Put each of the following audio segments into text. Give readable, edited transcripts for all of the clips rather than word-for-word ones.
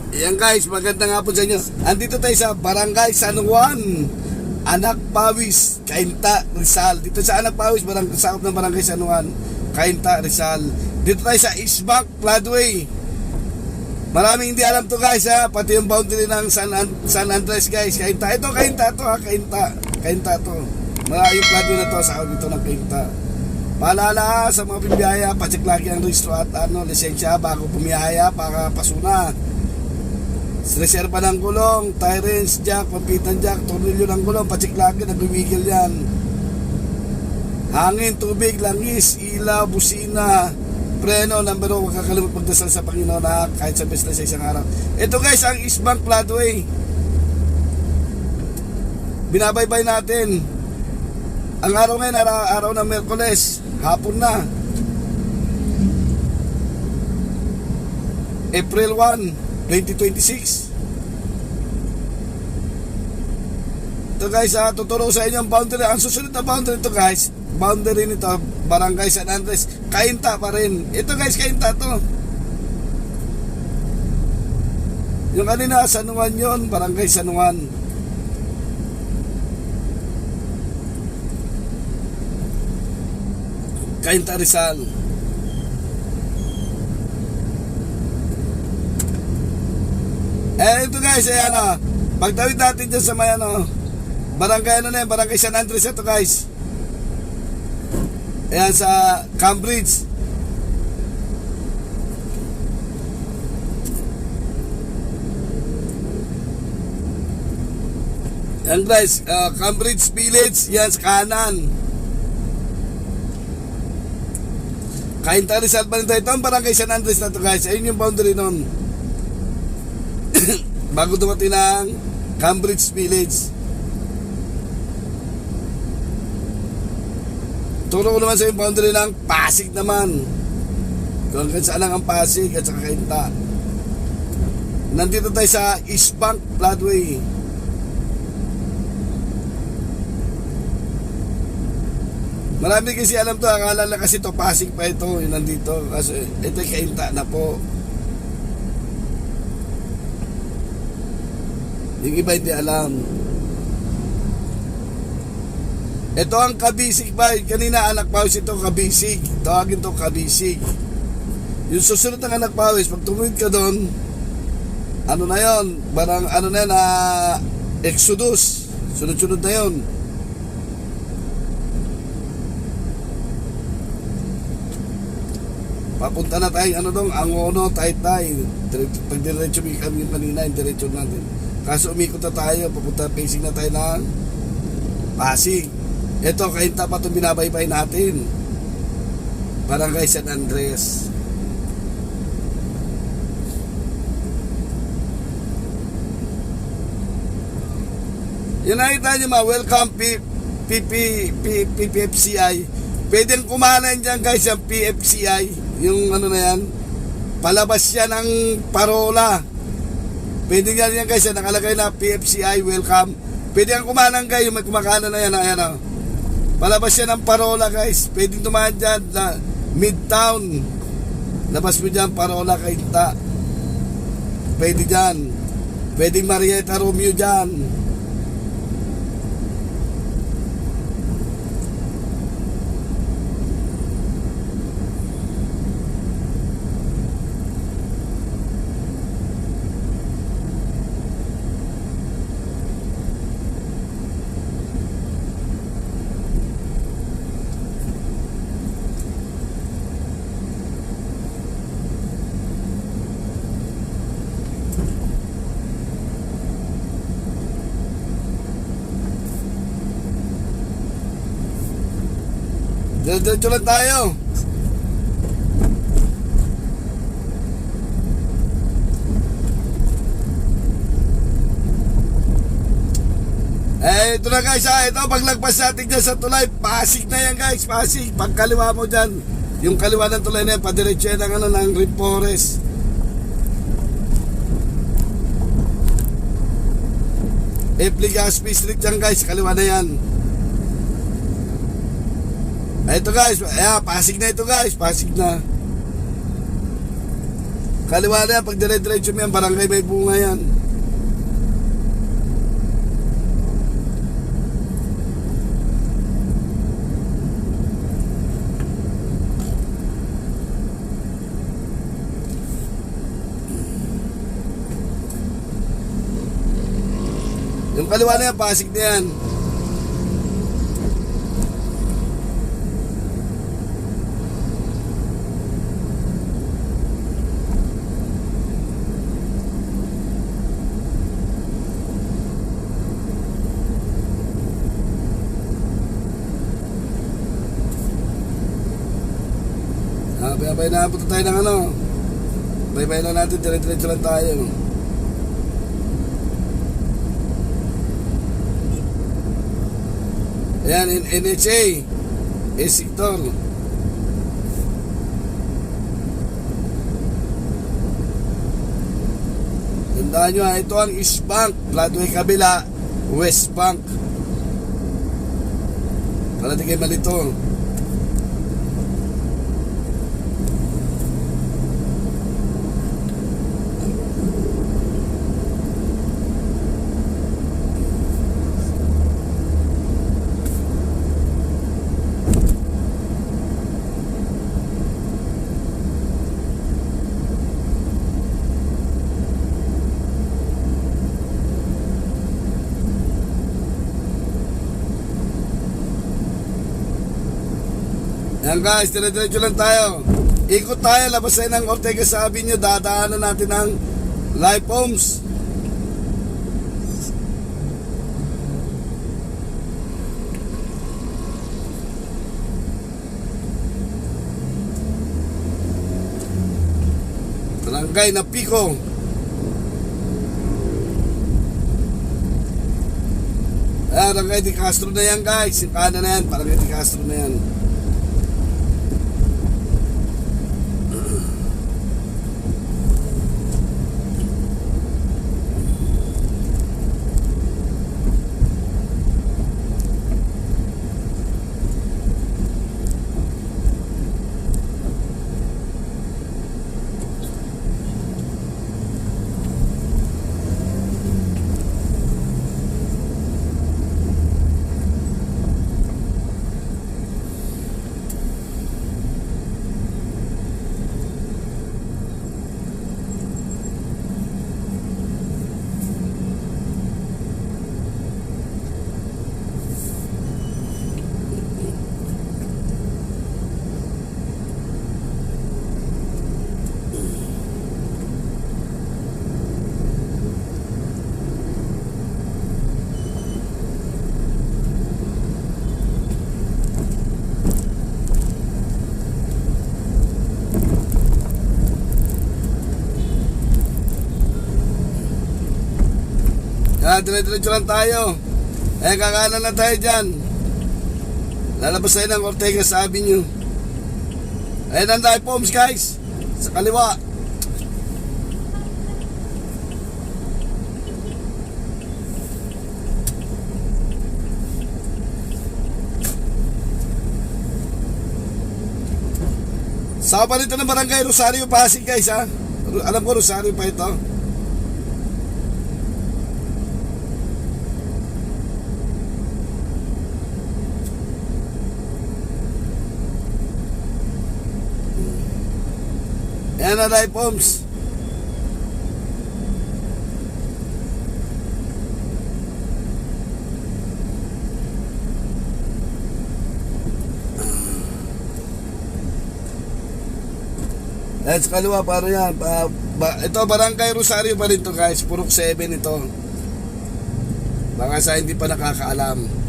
Ayan guys, magandang hapon sa inyo. Andito tayo sa Barangay San Juan, Anak Pawis, Cainta, Rizal. Dito sa Anak Pawis, sakop ng Barangay San Juan, Cainta, Rizal. Dito tayo sa East Bank Floodway. Maraming hindi alam to guys ha, pati yung boundary ng San Andres guys, Cainta. Ito Cainta to ha, Cainta to. Maraming floodway na to, sakop dito ng Cainta. Paalala sa mga bibiyaya, pacheck lagi ang registro at lisensya bago pumiyaya para pasuna. Reserva ng gulong, tie wrench, jack, pampitan jack, tornilyo ng gulong, pacheck lagi, nagwigil yan. Hangin, tubig, langis, ilaw, busina, preno, number 1, huwag kakalimut magdasal sa Panginoon na kahit sa best na sa isang araw. Ito guys, ang East Bank Floodway. Binabaybay natin. Ang araw ngayon, araw ng Miyerkules, hapon na. April 1, 2026. Ito guys, tuturo sa inyo ang boundary. Ang susunod na boundary ito guys, boundary nito, Barangay San Andres, Cainta pa rin. Ito guys, Cainta to. Yung kanina, San Juan yun, Barangay San Juan. Cainta, Rizal. Ito guys, ayan o. Pagtawid natin dyan sa may barangay Barangay San Andres ito guys. Ayan sa Cambridge. Ayan guys, Cambridge Village, yan sa kanan. Cainta, Rizal pa rin tayo. Ito ang Barangay San Andres na ito guys. Ayun yung boundary nun. Bago dumating ng Cambridge Village. Turo ko naman sa yung boundary ng Pasig naman. Kung hanggang saan lang ang Pasig at saka Cainta. Nandito tayo sa East Bank Floodway. Marami kasi alam to, akala na kasi to Pasig pa ito, yung nandito. Kasi ito Cainta na po. Yung iba hindi alam. Ito ang Kabisig ba? Kanina Anak Pawis, ito Kabisig. Tawagin to Kabisig. Yung susunod ng Anak Pawis, pag tumawid ka doon, ano na yun? Barang ano na yun, Exodus. Sunod-sunod na yun. Papunta na tayo, Angono, Taytay. Pag diretso kami kanina, yung diretso natin. Kaso umikot na tayo, papunta facing na tayo ng Pasig. Ito, Cainta pa itong binabaybay natin. Barangay San Andres. Yun nakita nyo welcome PPFCI. Pwedeng kumanan dyan guys yung PFCI. Yung na yan, palabas yan ng parola. Pwede yan guys, nakalagay na PFCI, welcome. Pwede yan kumanan guys, yung may kumakanan na yan, ayan o. Palabas yan ng parola guys. Pwede tumahan dyan na Midtown. Labas mo dyan, parola Cainta. Pwede dyan. Pwede Marietta Romeo dyan. Diretso lang tayo. Ito na guys ito paglagpas natin dyan sa tulay, Pasig na yan guys, Pasig. Pagkaliwa mo dyan, yung kaliwa ng tulay na yan, padiretso yan ng Green Forest. Legazpi Street dyan guys, kaliwa na yan. Ito guys, Pasig na ito guys, Pasig na. Kaliwa na yan, pag dire-diretso mo yan, barangay may bunga yan. Yung kaliwa na yan, Pasig na yan. Bay-bay na punta tayo ng ano. Bay-bay lang natin, dire-diretso lang tayo. Ayan, NHA sector. Tandaan nyo ha, ito ang East Bank, Floodway kabila, West Bank. Para di kayo malito. Yan guys, dire-diretso lang tayo. Ikot tayo, labas tayo ng Ortega sa Avenue. Dadaanan natin ang Life Homes. Barangay na Pico. Ayan, Barangay de Castro na yan guys. Yung kanan na yan, Barangay de Castro na yan. Dire-diretso lang tayo. Kakanan na tayo dyan. Lalabas tayo ng Ortega sa Avenue. Ayan ang Life Homes guys. Sa kaliwa. Sa palito ng Barangay Rosario Pasig guys ha. Alam ko Rosario pa ito. Ayan na Life Homes. Ayan sa kaliwa para yan. Ito Barangay Rosario pa rin to guys. Purok 7 ito. Baka sa hindi pa nakakaalam.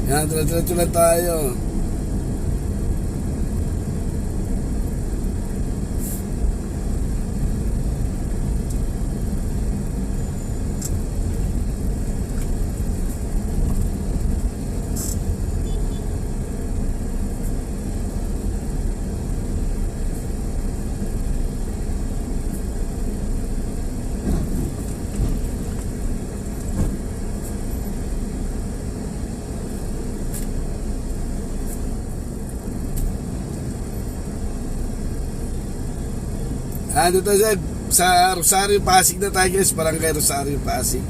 Yan, diretso lang tayo. Dito sa Rosario Pasig na tayo guys, Barangay Rosario Pasig.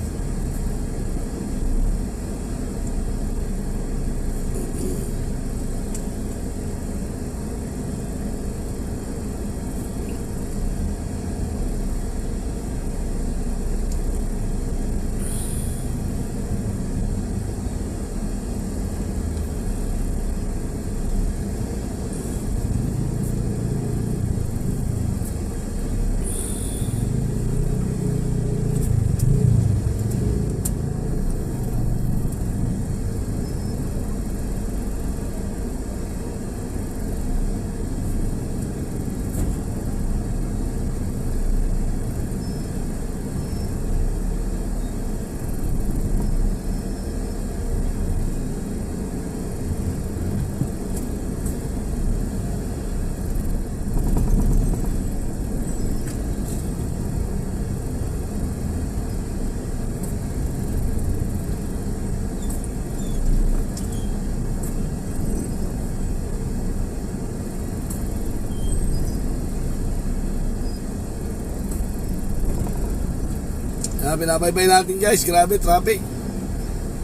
Binabaybay natin guys, grabe traffic.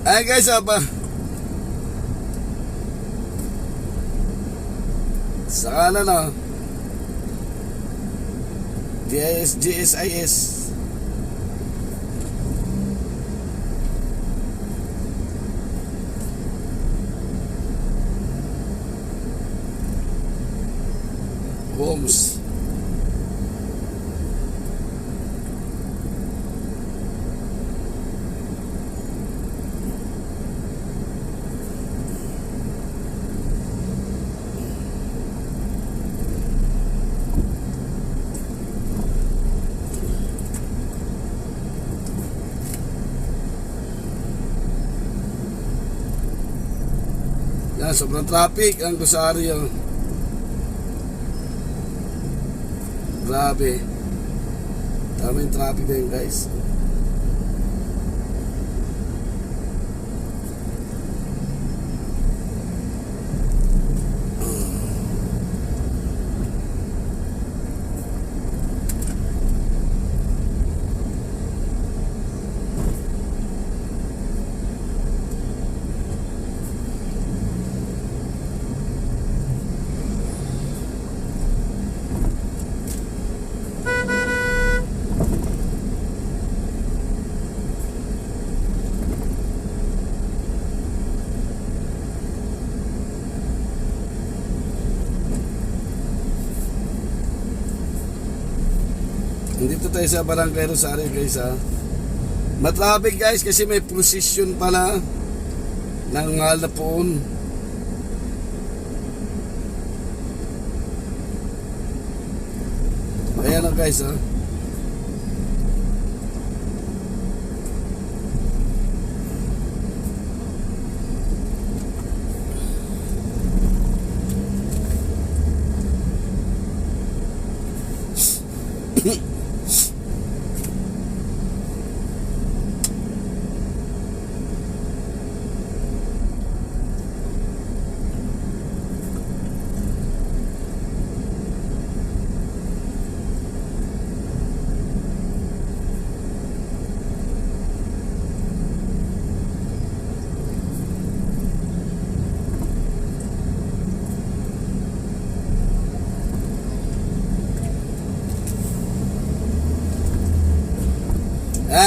Ay guys, sa kanan GSIS. Homes. Yan, sobrang traffic ang Rosario. Grabe. Daming traffic din guys. Dito tayo sa Barangay Rosario guys Matraffic guys kasi may procession pala ng mahal na poon. Ayan guys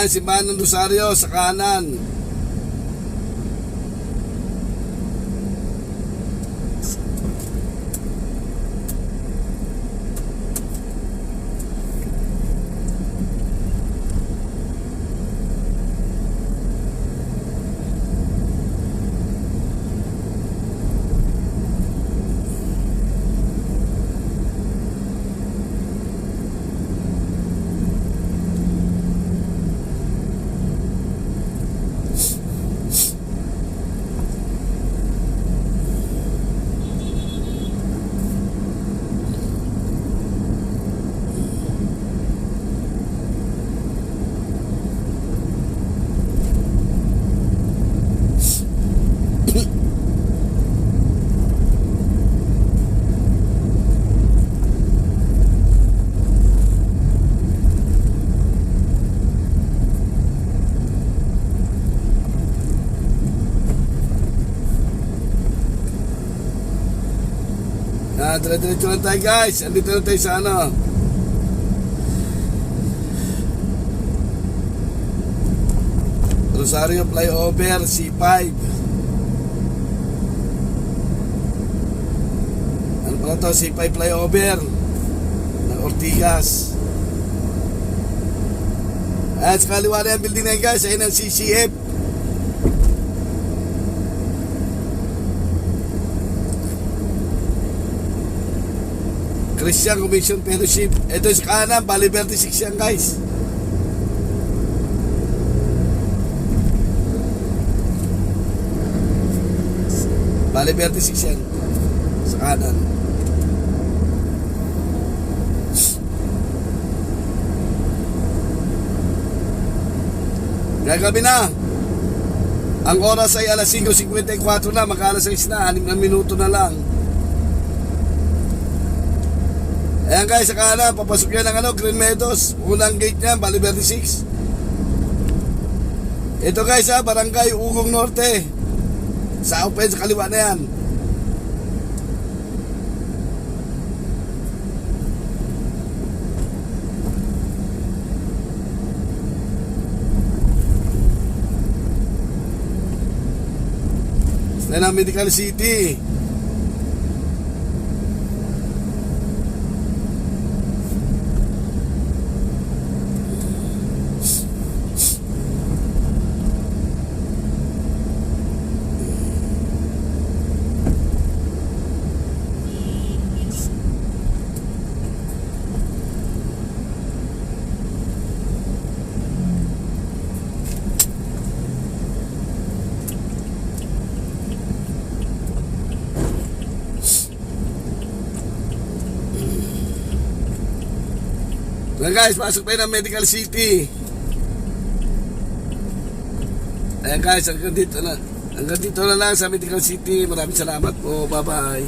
Simbahan ng Rosario sa kanan. Dire-diretso lang tayo guys. Andito na tayo sa ano. Rosario Flyover C5. Ano pala to? C5 Flyover ng Ortigas. At sa kaliwa na yung building na yun guys, ayun ang CCF. Christian Commission Fellowship. Ito sa kanan, Bali 36 yan guys. Bali 36 yan sa kanan. Gagabi na. Ang oras ay alas 5:54 na, mag-alas 6 na, 6 na minuto na lang. Ayan guys, sa kanan, papasok yan ng Green Meadows. Unang gate niyan, Bali 36. Ito guys Barangay Ugong Norte. Sa open sa kaliwa na yan. Sa Medical City. Ayan guys, pasok tayo ng Medical City. Ayan guys, hanggang dito na lang sa Medical City. Maraming salamat po. Bye bye.